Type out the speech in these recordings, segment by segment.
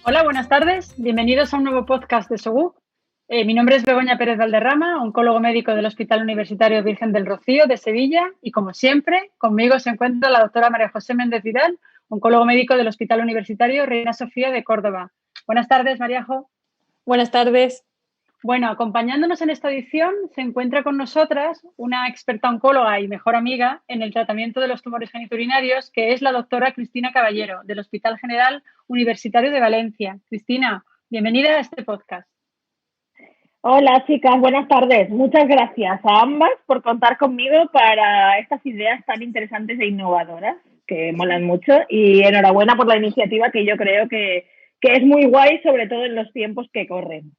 Hola, buenas tardes. Bienvenidos a un nuevo podcast de SOGU. Mi nombre es Begoña Pérez Valderrama, oncólogo médico del Hospital Universitario Virgen del Rocío de Sevilla y, como siempre, conmigo se encuentra la doctora María José Méndez Vidal, oncólogo médico del Hospital Universitario Reina Sofía de Córdoba. Buenas tardes, Maríajo. Buenas tardes. Bueno, acompañándonos en esta edición se encuentra con nosotras una experta oncóloga y mejor amiga en el tratamiento de los tumores geniturinarios, que es la doctora Cristina Caballero, del Hospital General Universitario de Valencia. Cristina, bienvenida a este podcast. Hola chicas, buenas tardes. Muchas gracias a ambas por contar conmigo para estas ideas tan interesantes e innovadoras que molan mucho, y enhorabuena por la iniciativa, que yo creo que es muy guay, sobre todo en los tiempos que corren.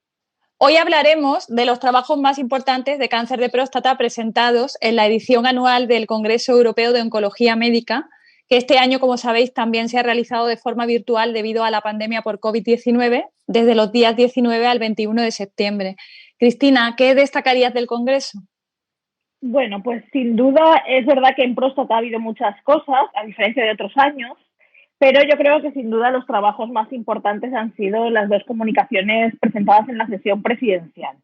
Hoy hablaremos de los trabajos más importantes de cáncer de próstata presentados en la edición anual del Congreso Europeo de Oncología Médica, que este año, como sabéis, también se ha realizado de forma virtual debido a la pandemia por COVID-19, desde los días 19 al 21 de septiembre. Cristina, ¿qué destacarías del Congreso? Bueno, pues sin duda es verdad que en próstata ha habido muchas cosas, a diferencia de otros años, pero yo creo que sin duda los trabajos más importantes han sido las dos comunicaciones presentadas en la sesión presidencial.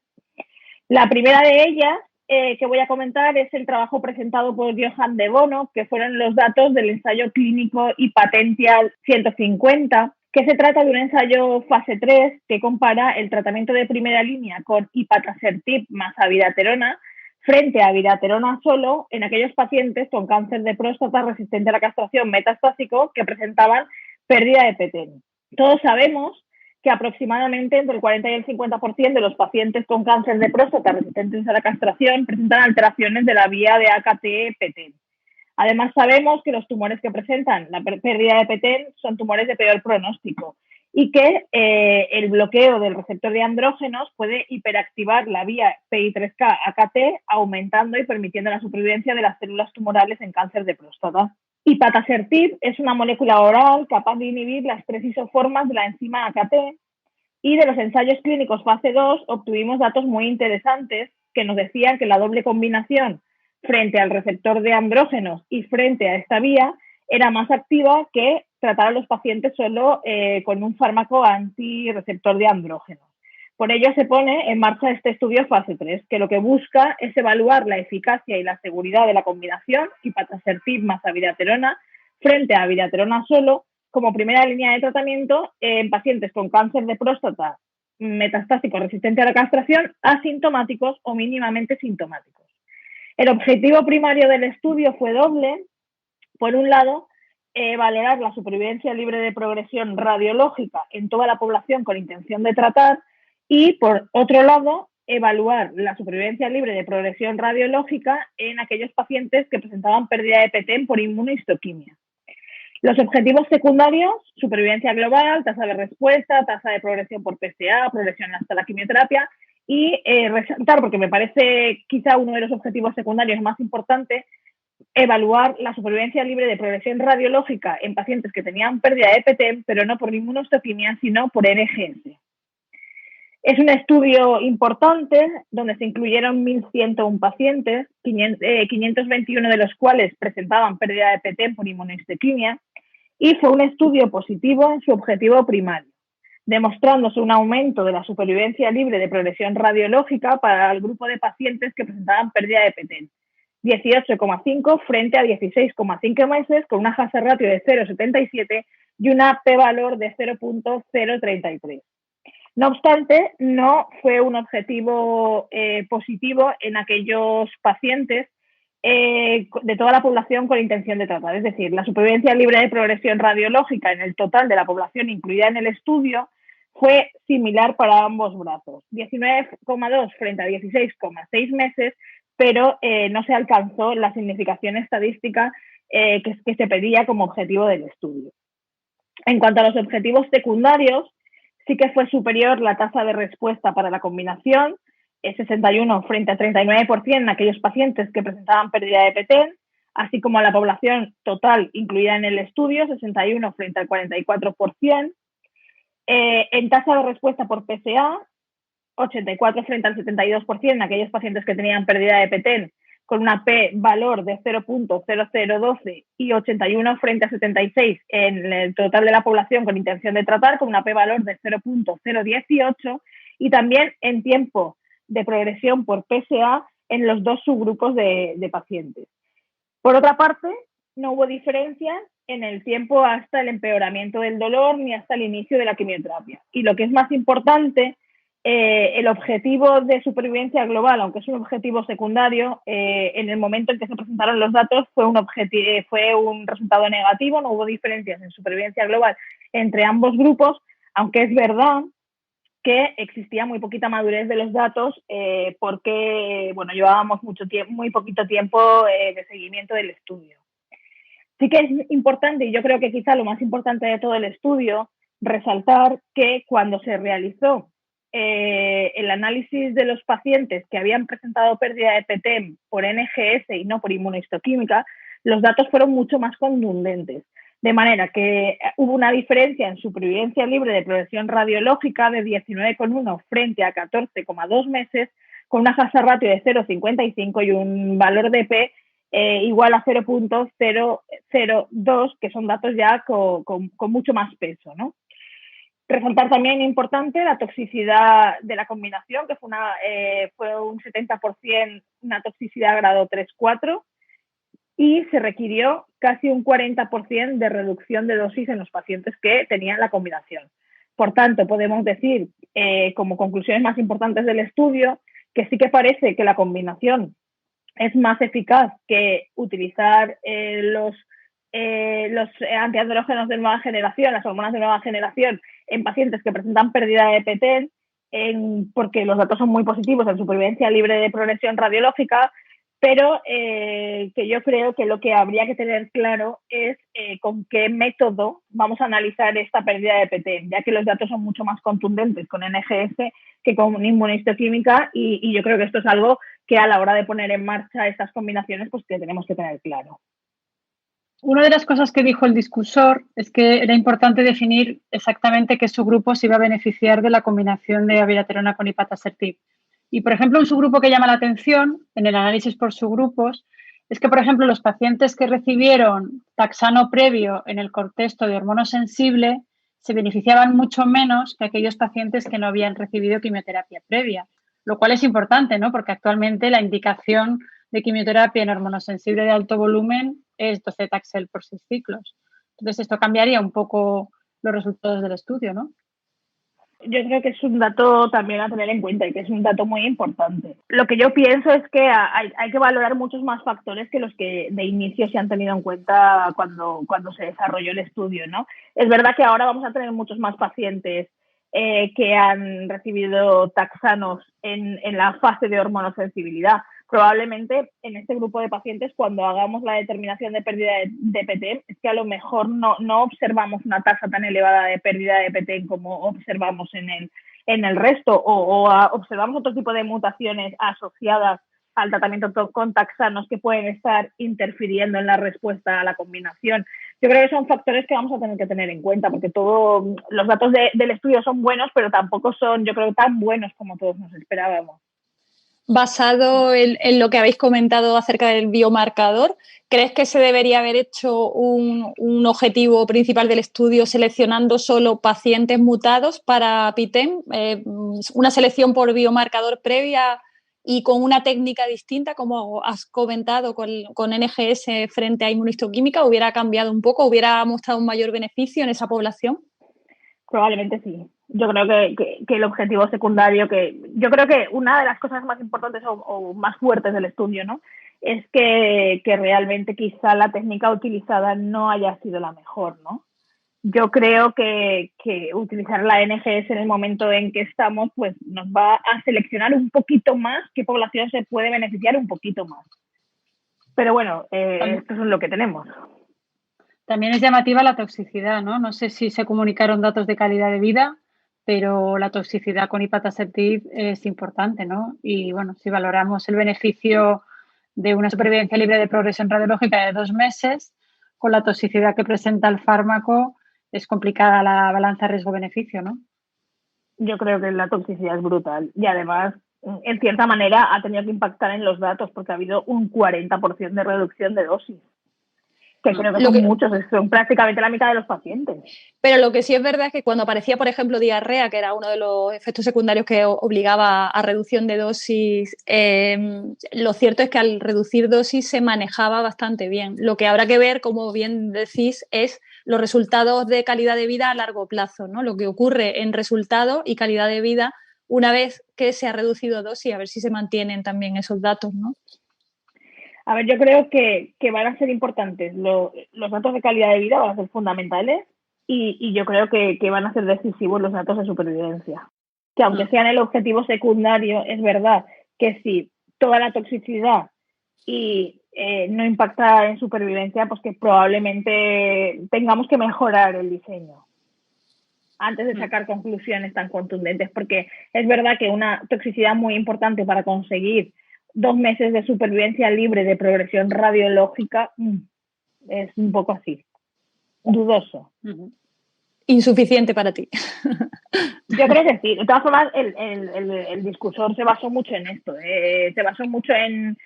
La primera de ellas que voy a comentar es el trabajo presentado por Johan de Bono, que fueron los datos del ensayo clínico Ipatential 150, que se trata de un ensayo fase 3 que compara el tratamiento de primera línea con ipatasertib más abiraterona frente a abiraterona solo en aquellos pacientes con cáncer de próstata resistente a la castración metastásico que presentaban pérdida de petén. Todos sabemos que aproximadamente entre el 40 y el 50% de los pacientes con cáncer de próstata resistentes a la castración presentan alteraciones de la vía de AKT-PTEN. Además, sabemos que los tumores que presentan la pérdida de PTEN son tumores de peor pronóstico y que el bloqueo del receptor de andrógenos puede hiperactivar la vía PI3K-AKT, aumentando y permitiendo la supervivencia de las células tumorales en cáncer de próstata. Ipatasertib es una molécula oral capaz de inhibir las 3 isoformas de la enzima AKT, y de los ensayos clínicos fase 2 obtuvimos datos muy interesantes que nos decían que la doble combinación frente al receptor de andrógenos y frente a esta vía era más activa que tratar a los pacientes solo con un fármaco antirreceptor de andrógenos. Por ello se pone en marcha este estudio fase 3, que lo que busca es evaluar la eficacia y la seguridad de la combinación ipatasertib más abiraterona frente a abiraterona solo como primera línea de tratamiento en pacientes con cáncer de próstata metastásico resistente a la castración, asintomáticos o mínimamente sintomáticos. El objetivo primario del estudio fue doble. Por un lado, valorar la supervivencia libre de progresión radiológica en toda la población con intención de tratar, y por otro lado, evaluar la supervivencia libre de progresión radiológica en aquellos pacientes que presentaban pérdida de petén por inmunohistoquimia. Los objetivos secundarios: supervivencia global, tasa de respuesta, tasa de progresión por PSA, progresión hasta la quimioterapia, y resaltar, porque me parece quizá uno de los objetivos secundarios más importantes, evaluar la supervivencia libre de progresión radiológica en pacientes que tenían pérdida de petén, pero no por inmunohistoquimia, sino por NGS. Es un estudio importante donde se incluyeron 1.101 pacientes, 521 de los cuales presentaban pérdida de petén por inmunohistoquimia, y fue un estudio positivo en su objetivo primario, demostrándose un aumento de la supervivencia libre de progresión radiológica para el grupo de pacientes que presentaban pérdida de petén, 18,5 frente a 16,5 meses, con una hazard ratio de 0,77 y una p-valor de 0,033. No obstante, no fue un objetivo positivo en aquellos pacientes de toda la población con intención de tratar. Es decir, la supervivencia libre de progresión radiológica en el total de la población incluida en el estudio fue similar para ambos brazos, 19,2 frente a 16,6 meses, pero no se alcanzó la significación estadística que se pedía como objetivo del estudio. En cuanto a los objetivos secundarios, sí que fue superior la tasa de respuesta para la combinación, 61 frente a 39% en aquellos pacientes que presentaban pérdida de petén, así como a la población total incluida en el estudio, 61 frente al 44%. En tasa de respuesta por PSA, 84 frente al 72% en aquellos pacientes que tenían pérdida de petén, con una p-valor de 0.0012 y 81 frente a 76 en el total de la población con intención de tratar, con una p-valor de 0.018, y también en tiempo de progresión por PSA en los dos subgrupos de pacientes. Por otra parte, no hubo diferencias en el tiempo hasta el empeoramiento del dolor ni hasta el inicio de la quimioterapia. Y lo que es más importante, el objetivo de supervivencia global, aunque es un objetivo secundario, en el momento en que se presentaron los datos fue un resultado negativo, no hubo diferencias en supervivencia global entre ambos grupos, aunque es verdad que existía muy poquita madurez de los datos porque llevábamos muy poquito tiempo de seguimiento del estudio. Sí que es importante, y yo creo que quizá lo más importante de todo el estudio, resaltar que cuando se realizó el análisis de los pacientes que habían presentado pérdida de PTEM por NGS y no por inmunohistoquímica, los datos fueron mucho más contundentes. De manera que hubo una diferencia en supervivencia libre de progresión radiológica de 19,1 frente a 14,2 meses, con una hazard ratio de 0,55 y un valor de P igual a 0.002, que son datos ya con mucho más peso, ¿no? Resaltar también importante la toxicidad de la combinación, que fue un 70% una toxicidad grado 3-4, y se requirió casi un 40% de reducción de dosis en los pacientes que tenían la combinación. Por tanto, podemos decir, como conclusiones más importantes del estudio, que sí que parece que la combinación es más eficaz que utilizar los antiandrógenos de nueva generación, las hormonas de nueva generación, en pacientes que presentan pérdida de PTEN, porque los datos son muy positivos en supervivencia libre de progresión radiológica, pero que yo creo que lo que habría que tener claro es con qué método vamos a analizar esta pérdida de PTEN, ya que los datos son mucho más contundentes con NGS que con inmunohistoquímica, y yo creo que esto es algo que a la hora de poner en marcha estas combinaciones, pues que tenemos que tener claro. Una de las cosas que dijo el discursor es que era importante definir exactamente qué subgrupo se iba a beneficiar de la combinación de abiraterona con ipatasertib. Y, por ejemplo, un subgrupo que llama la atención en el análisis por subgrupos es que, por ejemplo, los pacientes que recibieron taxano previo en el contexto de hormonosensible se beneficiaban mucho menos que aquellos pacientes que no habían recibido quimioterapia previa, lo cual es importante, ¿no? Porque actualmente la indicación de quimioterapia en hormonosensible de alto volumen es docetaxel por 6 ciclos. Entonces, esto cambiaría un poco los resultados del estudio, ¿no? Yo creo que es un dato también a tener en cuenta y que es un dato muy importante. Lo que yo pienso es que hay que valorar muchos más factores que los que de inicio se han tenido en cuenta cuando se desarrolló el estudio, ¿no? Es verdad que ahora vamos a tener muchos más pacientes que han recibido taxanos en la fase de hormonosensibilidad. Probablemente en este grupo de pacientes, cuando hagamos la determinación de pérdida de PTEN, es que a lo mejor no observamos una tasa tan elevada de pérdida de PTEN como observamos en el resto, o observamos otro tipo de mutaciones asociadas al tratamiento con taxanos que pueden estar interfiriendo en la respuesta a la combinación. Yo creo que son factores que vamos a tener que tener en cuenta, porque todos los datos del estudio son buenos, pero tampoco son, yo creo, tan buenos como todos nos esperábamos. Basado en lo que habéis comentado acerca del biomarcador, ¿crees que se debería haber hecho un objetivo principal del estudio seleccionando solo pacientes mutados para PTEN? ¿Una selección por biomarcador previa y con una técnica distinta, como has comentado, con NGS frente a inmunohistoquímica? ¿Hubiera cambiado un poco? ¿Hubiera mostrado un mayor beneficio en esa población? Probablemente sí. Yo creo que el objetivo secundario, yo creo que una de las cosas más importantes o más fuertes del estudio, ¿no?, es que realmente quizá la técnica utilizada no haya sido la mejor, ¿no? Yo creo que utilizar la NGS en el momento en que estamos, pues nos va a seleccionar un poquito más qué población se puede beneficiar un poquito más. Pero bueno, esto es lo que tenemos. También es llamativa la toxicidad, ¿no? No sé si se comunicaron datos de calidad de vida, pero la toxicidad con ipatasertib es importante, ¿no? Y bueno, si valoramos el beneficio de una supervivencia libre de progresión radiológica de 2 meses, con la toxicidad que presenta el fármaco, es complicada la balanza riesgo-beneficio, ¿no? Yo creo que la toxicidad es brutal y además en cierta manera ha tenido que impactar en los datos porque ha habido un 40% de reducción de dosis. Que creo que son muchos, son prácticamente la mitad de los pacientes. Pero lo que sí es verdad es que cuando aparecía, por ejemplo, diarrea, que era uno de los efectos secundarios que obligaba a reducción de dosis, lo cierto es que al reducir dosis se manejaba bastante bien. Lo que habrá que ver, como bien decís, es los resultados de calidad de vida a largo plazo, ¿no? Lo que ocurre en resultado y calidad de vida una vez que se ha reducido dosis, a ver si se mantienen también esos datos, ¿no? A ver, yo creo que van a ser importantes. Los datos de calidad de vida van a ser fundamentales y yo creo que van a ser decisivos los datos de supervivencia. Que aunque sean el objetivo secundario, es verdad que si toda la toxicidad y no impacta en supervivencia, pues que probablemente tengamos que mejorar el diseño antes de sacar conclusiones tan contundentes, porque es verdad que una toxicidad muy importante para conseguir 2 meses de supervivencia libre de progresión radiológica es un poco así, dudoso. Insuficiente para ti. Yo creo que sí. De todas formas, el discursor se basó mucho en esto. Se basó mucho en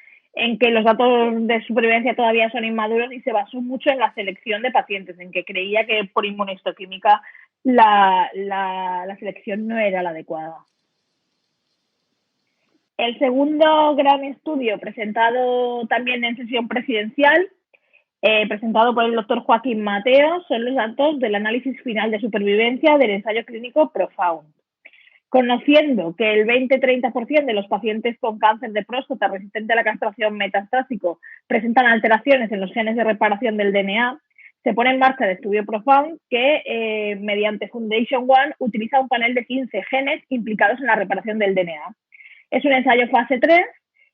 que los datos de supervivencia todavía son inmaduros y se basó mucho en la selección de pacientes, en que creía que por inmunohistoquímica la selección no era la adecuada. El segundo gran estudio presentado también en sesión presidencial, presentado por el doctor Joaquín Mateo, son los datos del análisis final de supervivencia del ensayo clínico PROFOUND. Conociendo que el 20-30% de los pacientes con cáncer de próstata resistente a la castración metastásico presentan alteraciones en los genes de reparación del DNA, se pone en marcha el estudio PROFOUND que, mediante Foundation One, utiliza un panel de 15 genes implicados en la reparación del DNA. Es un ensayo fase 3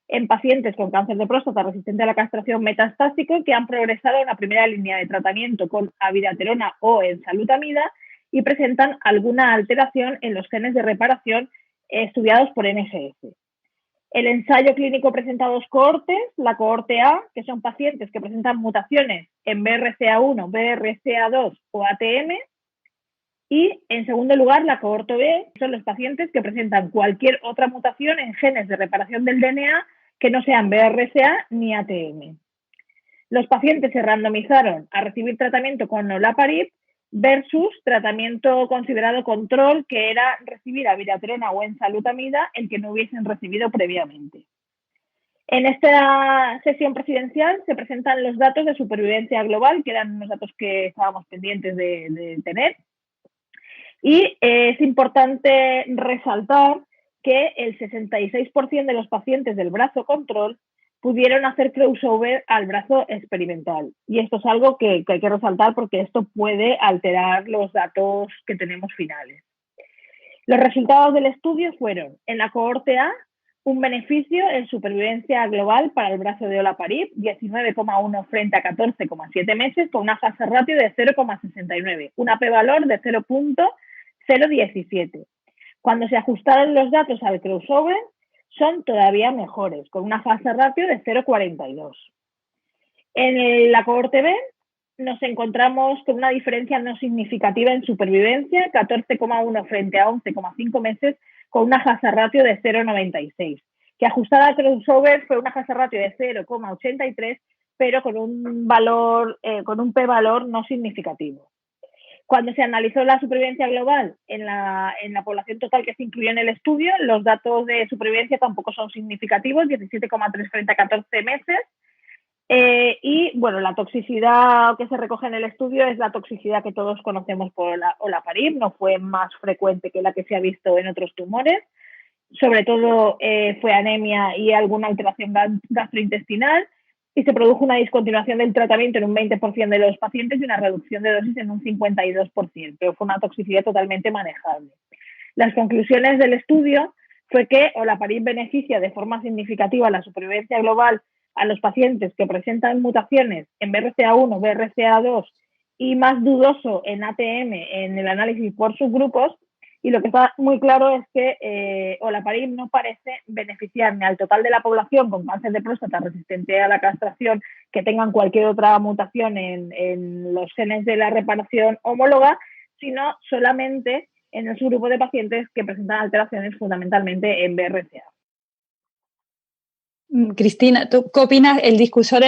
en pacientes con cáncer de próstata resistente a la castración metastásico que han progresado en la primera línea de tratamiento con abiraterona o enzalutamida y presentan alguna alteración en los genes de reparación estudiados por NGS. El ensayo clínico presenta 2 cohortes, la cohorte A, que son pacientes que presentan mutaciones en BRCA1, BRCA2 o ATM, y en segundo lugar la cohorte B, que son los pacientes que presentan cualquier otra mutación en genes de reparación del DNA que no sean BRCA ni ATM. Los pacientes se randomizaron a recibir tratamiento con olaparib versus tratamiento considerado control, que era recibir abiraterona o enzalutamida, el que no hubiesen recibido previamente. En esta sesión presidencial se presentan los datos de supervivencia global, que eran unos datos que estábamos pendientes de tener. Y es importante resaltar que el 66% de los pacientes del brazo control pudieron hacer crossover al brazo experimental. Y esto es algo que hay que resaltar porque esto puede alterar los datos que tenemos finales. Los resultados del estudio fueron, en la cohorte A, un beneficio en supervivencia global para el brazo de olaparib, 19,1 frente a 14,7 meses, con una fase ratio de 0,69, una p-valor de 0.017. Cuando se ajustaron los datos al crossover, son todavía mejores, con una fase ratio de 0,42. En la cohorte B nos encontramos con una diferencia no significativa en supervivencia, 14,1 frente a 11,5 meses, con una fase ratio de 0,96, que ajustada al crossover fue una fase ratio de 0,83, pero con un p-valor no significativo. Cuando se analizó la supervivencia global en la población total que se incluyó en el estudio, los datos de supervivencia tampoco son significativos, 17,3 frente a 14 meses. Y bueno, la toxicidad que se recoge en el estudio es la toxicidad que todos conocemos por olaparib, no fue más frecuente que la que se ha visto en otros tumores. Sobre todo fue anemia y alguna alteración gastrointestinal. Y se produjo una discontinuación del tratamiento en un 20% de los pacientes y una reducción de dosis en un 52%, pero fue una toxicidad totalmente manejable. Las conclusiones del estudio fue que olaparib beneficia de forma significativa la supervivencia global a los pacientes que presentan mutaciones en BRCA1, BRCA2 y más dudoso en ATM en el análisis por subgrupos. Y lo que está muy claro es que olaparib no parece beneficiar ni al total de la población con cáncer de próstata resistente a la castración que tengan cualquier otra mutación en los genes de la reparación homóloga, sino solamente en el subgrupo de pacientes que presentan alteraciones fundamentalmente en BRCA. Cristina, ¿tú qué opinas? El discursor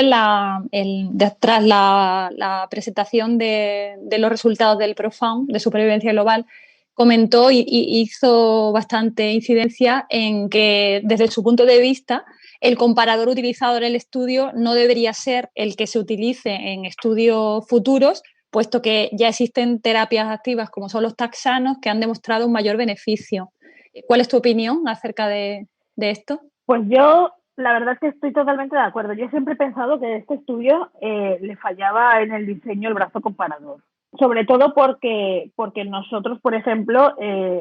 tras la presentación de los resultados del Profound, de supervivencia global, comentó y hizo bastante incidencia en que, desde su punto de vista, el comparador utilizado en el estudio no debería ser el que se utilice en estudios futuros, puesto que ya existen terapias activas como son los taxanos que han demostrado un mayor beneficio. ¿Cuál es tu opinión acerca de esto? Pues yo, la verdad es que estoy totalmente de acuerdo. Yo siempre he pensado que este estudio le fallaba en el diseño el brazo comparador. Sobre todo porque nosotros, por ejemplo,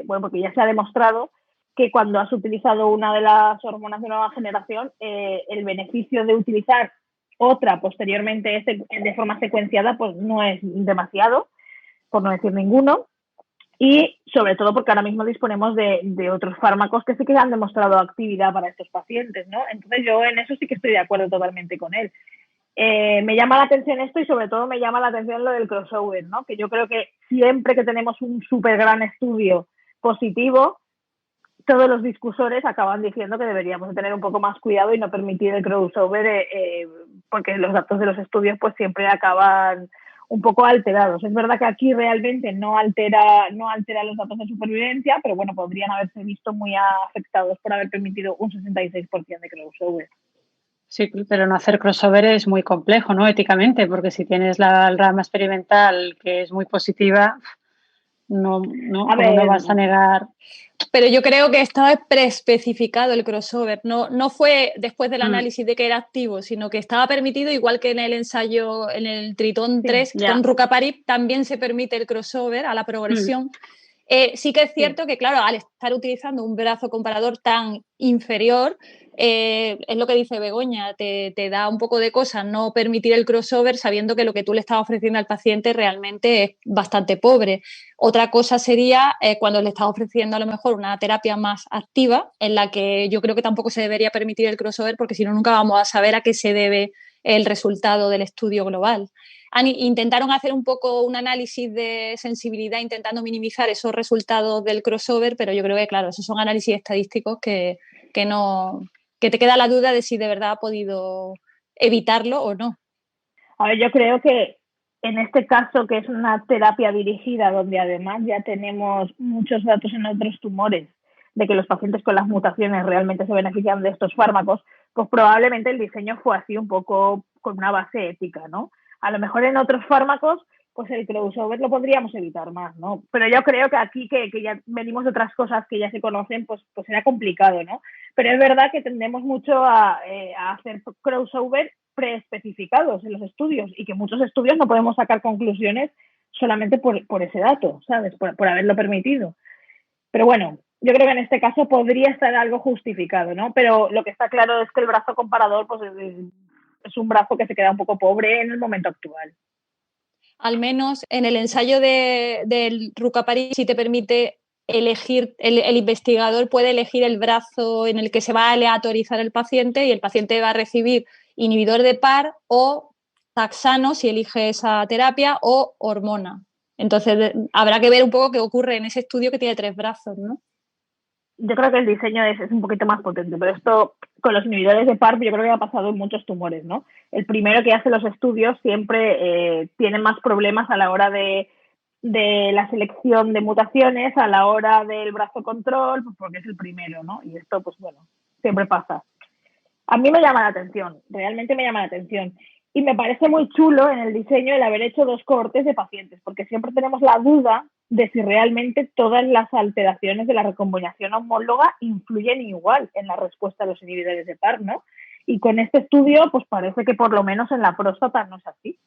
porque ya se ha demostrado que cuando has utilizado una de las hormonas de nueva generación, el beneficio de utilizar otra posteriormente de forma secuenciada, pues no es demasiado, por no decir ninguno. Y sobre todo porque ahora mismo disponemos de otros fármacos que sí que han demostrado actividad para estos pacientes, ¿no? Entonces yo en eso sí que estoy de acuerdo totalmente con él. Me llama la atención esto y sobre todo me llama la atención lo del crossover, ¿no? Que yo creo que siempre que tenemos un súper gran estudio positivo, todos los discursores acaban diciendo que deberíamos tener un poco más cuidado y no permitir el crossover porque los datos de los estudios pues siempre acaban un poco alterados. Es verdad que aquí realmente no altera los datos de supervivencia, pero bueno, podrían haberse visto muy afectados por haber permitido un 66% de crossover. Sí, pero no hacer crossover es muy complejo, ¿no? Éticamente, porque si tienes la rama experimental que es muy positiva, no me vas a negar. Pero yo creo que estaba preespecificado el crossover, no fue después del análisis de que era activo, sino que estaba permitido, igual que en el ensayo, en el Tritón 3, con Rucaparib también se permite el crossover a la progresión. Sí que es cierto que, claro, al estar utilizando un brazo comparador tan inferior, es lo que dice Begoña, te da un poco de cosa no permitir el crossover sabiendo que lo que tú le estás ofreciendo al paciente realmente es bastante pobre. Otra cosa sería cuando le estás ofreciendo a lo mejor una terapia más activa, en la que yo creo que tampoco se debería permitir el crossover, porque si no nunca vamos a saber a qué se debe el resultado del estudio global. Intentaron hacer un poco un análisis de sensibilidad intentando minimizar esos resultados del crossover, pero yo creo que, claro, esos son análisis estadísticos que te queda la duda de si de verdad ha podido evitarlo o no. A ver, yo creo que en este caso, que es una terapia dirigida, donde además ya tenemos muchos datos en otros tumores de que los pacientes con las mutaciones realmente se benefician de estos fármacos, pues probablemente el diseño fue así un poco con una base ética, ¿no? A lo mejor en otros fármacos, pues el crossover lo podríamos evitar más, ¿no? Pero yo creo que aquí, que ya venimos de otras cosas que ya se conocen, pues era complicado, ¿no? Pero es verdad que tendemos mucho a hacer crossover preespecificados en los estudios y que muchos estudios no podemos sacar conclusiones solamente por ese dato, ¿sabes? Por haberlo permitido. Pero bueno, yo creo que en este caso podría estar algo justificado, ¿no? Pero lo que está claro es que el brazo comparador pues es un brazo que se queda un poco pobre en el momento actual. Al menos en el ensayo del Rucaparib sí te permite elegir, el investigador puede elegir el brazo en el que se va a aleatorizar el paciente y el paciente va a recibir inhibidor de PAR o taxano si elige esa terapia o hormona. Entonces habrá que ver un poco qué ocurre en ese estudio que tiene 3 brazos, ¿no? Yo creo que el diseño es un poquito más potente, pero esto con los inhibidores de PARP yo creo que ha pasado en muchos tumores, ¿no? El primero que hace los estudios siempre tiene más problemas a la hora de la selección de mutaciones, a la hora del brazo control, pues porque es el primero, ¿no? Y esto, pues bueno, siempre pasa. A mí me llama la atención, realmente me llama la atención. Y me parece muy chulo en el diseño el haber hecho 2 cohortes de pacientes, porque siempre tenemos la duda de si realmente todas las alteraciones de la recombinación homóloga influyen igual en la respuesta a los inhibidores de PARP, ¿no? Y con este estudio, pues parece que por lo menos en la próstata no es así.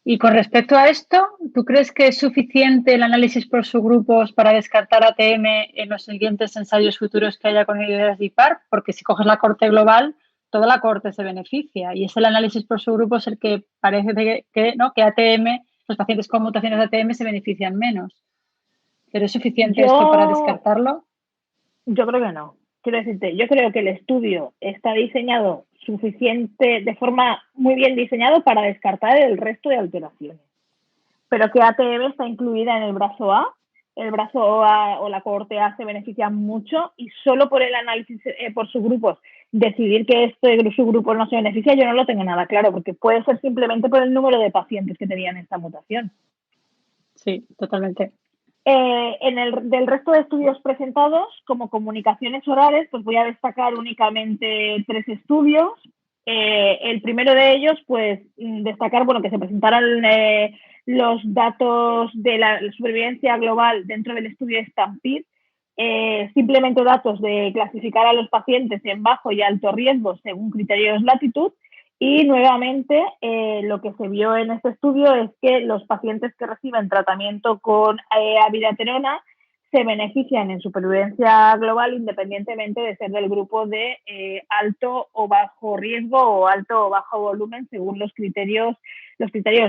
Y con respecto a esto, ¿tú crees que es suficiente el análisis por subgrupos para descartar ATM en los siguientes ensayos futuros que haya con inhibidores de PARP? Porque si coges la cohorte global, toda la cohorte se beneficia y es el análisis por subgrupos el que parece que ATM, los pacientes con mutaciones de ATM se benefician menos. ¿Pero es suficiente esto para descartarlo? Yo creo que no. Quiero decirte, yo creo que el estudio está diseñado de forma muy bien diseñado para descartar el resto de alteraciones. Pero que ATM está incluida en el brazo A, el brazo A o la cohorte A se benefician mucho y solo por el análisis por subgrupos decidir que este subgrupo no se beneficia, yo no lo tengo nada claro, porque puede ser simplemente por el número de pacientes que tenían esta mutación. Sí, totalmente. Del resto de estudios presentados, como comunicaciones orales, pues voy a destacar únicamente 3 estudios. El primero de ellos, pues destacar, bueno, que se presentaron los datos de la supervivencia global dentro del estudio Stampede, simplemente datos de clasificar a los pacientes en bajo y alto riesgo según criterios latitud. Y nuevamente lo que se vio en este estudio es que los pacientes que reciben tratamiento con abiraterona se benefician en supervivencia global independientemente de ser del grupo de alto o bajo riesgo o alto o bajo volumen según los criterios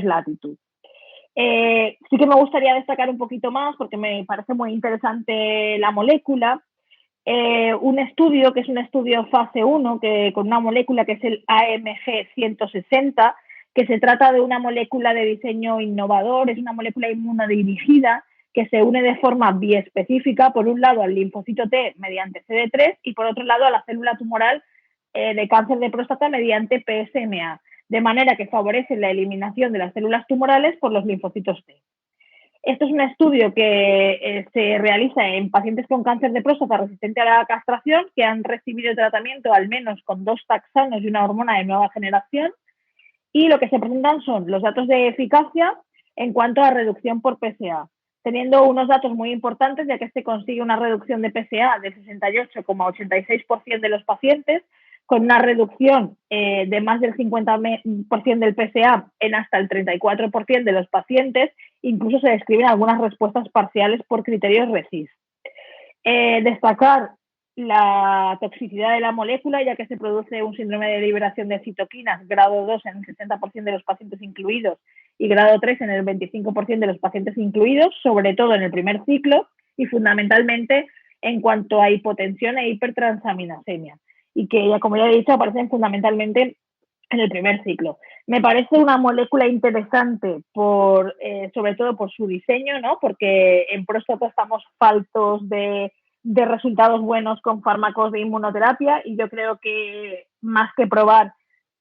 latitud. Sí que me gustaría destacar un poquito más porque me parece muy interesante la molécula. Un estudio que es un estudio fase 1 con una molécula que es el AMG 160, que se trata de una molécula de diseño innovador, es una molécula inmunodirigida que se une de forma biespecífica, por un lado al linfocito T mediante CD3 y por otro lado a la célula tumoral de cáncer de próstata mediante PSMA, de manera que favorece la eliminación de las células tumorales por los linfocitos T. Esto es un estudio que se realiza en pacientes con cáncer de próstata resistente a la castración que han recibido tratamiento al menos con 2 taxanos y una hormona de nueva generación, y lo que se presentan son los datos de eficacia en cuanto a reducción por PSA, teniendo unos datos muy importantes, ya que se consigue una reducción de PSA del 68,86% de los pacientes, con una reducción de más del 50% del PSA en hasta el 34% de los pacientes. Incluso se describen algunas respuestas parciales por criterios RECIST. Destacar la toxicidad de la molécula, ya que se produce un síndrome de liberación de citoquinas grado 2 en el 60% de los pacientes incluidos y grado 3 en el 25% de los pacientes incluidos, sobre todo en el primer ciclo y fundamentalmente en cuanto a hipotensión e hipertransaminasemia, y que, como ya he dicho, aparecen fundamentalmente en el primer ciclo. Me parece una molécula interesante sobre todo por su diseño, ¿no? Porque en próstata estamos faltos de resultados buenos con fármacos de inmunoterapia, y yo creo que más que probar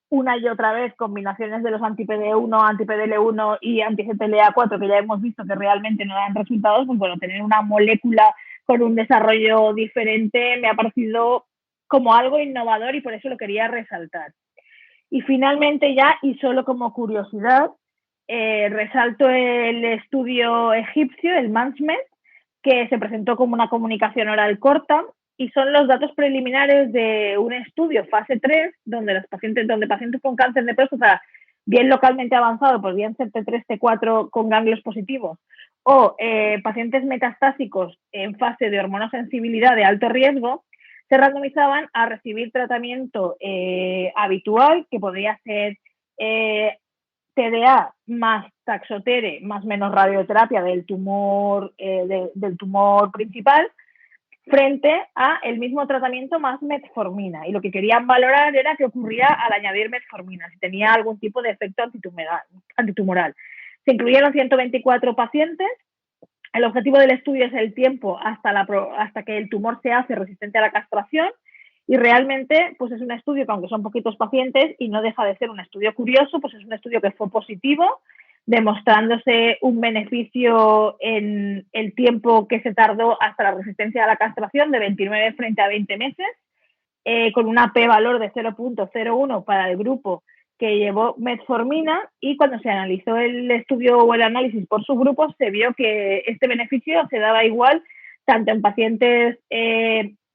una y otra vez combinaciones de los anti-PD1, anti-PDL1 y anti-CTLA4 que ya hemos visto que realmente no dan resultados, pues bueno, tener una molécula con un desarrollo diferente me ha parecido como algo innovador y por eso lo quería resaltar. Y finalmente ya, y solo como curiosidad, resalto el estudio egipcio, el MANSMED, que se presentó como una comunicación oral corta, y son los datos preliminares de un estudio fase 3, donde pacientes con cáncer de próstata, bien localmente avanzado, pues bien T3, T4 con ganglios positivos, o pacientes metastásicos en fase de hormonosensibilidad de alto riesgo, se randomizaban a recibir tratamiento habitual, que podría ser TDA más taxotere más menos radioterapia del tumor principal, frente a el mismo tratamiento más metformina. Y lo que querían valorar era qué ocurría al añadir metformina, si tenía algún tipo de efecto antitumoral. Se incluyeron 124 pacientes. El objetivo del estudio es el tiempo hasta que el tumor se hace resistente a la castración, y realmente pues es un estudio que, aunque son poquitos pacientes y no deja de ser un estudio curioso, pues es un estudio que fue positivo, demostrándose un beneficio en el tiempo que se tardó hasta la resistencia a la castración de 29 frente a 20 meses, con una p-valor de 0.01 para el grupo que llevó metformina, y cuando se analizó el estudio o el análisis por subgrupos se vio que este beneficio se daba igual tanto en pacientes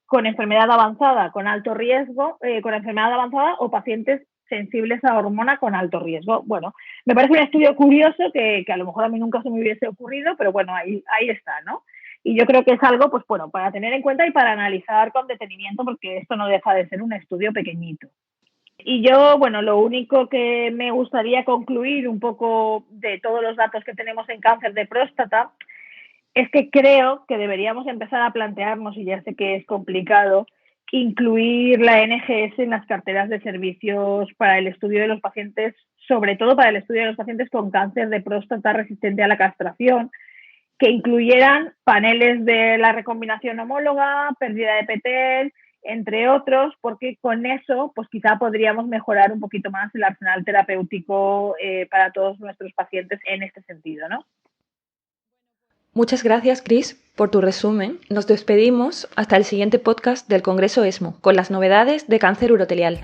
con enfermedad avanzada, con alto riesgo, con enfermedad avanzada, o pacientes sensibles a hormona con alto riesgo. Bueno, me parece un estudio curioso que a lo mejor a mí nunca se me hubiese ocurrido, pero bueno, ahí está, ¿no? Y yo creo que es algo, pues bueno, para tener en cuenta y para analizar con detenimiento, porque esto no deja de ser un estudio pequeñito. Y yo, bueno, lo único que me gustaría concluir un poco de todos los datos que tenemos en cáncer de próstata es que creo que deberíamos empezar a plantearnos, y ya sé que es complicado, incluir la NGS en las carteras de servicios para el estudio de los pacientes, sobre todo para el estudio de los pacientes con cáncer de próstata resistente a la castración, que incluyeran paneles de la recombinación homóloga, pérdida de PTEL entre otros, porque con eso pues quizá podríamos mejorar un poquito más el arsenal terapéutico para todos nuestros pacientes en este sentido, ¿no? Muchas gracias, Cris, por tu resumen. Nos despedimos hasta el siguiente podcast del Congreso ESMO, con las novedades de cáncer urotelial.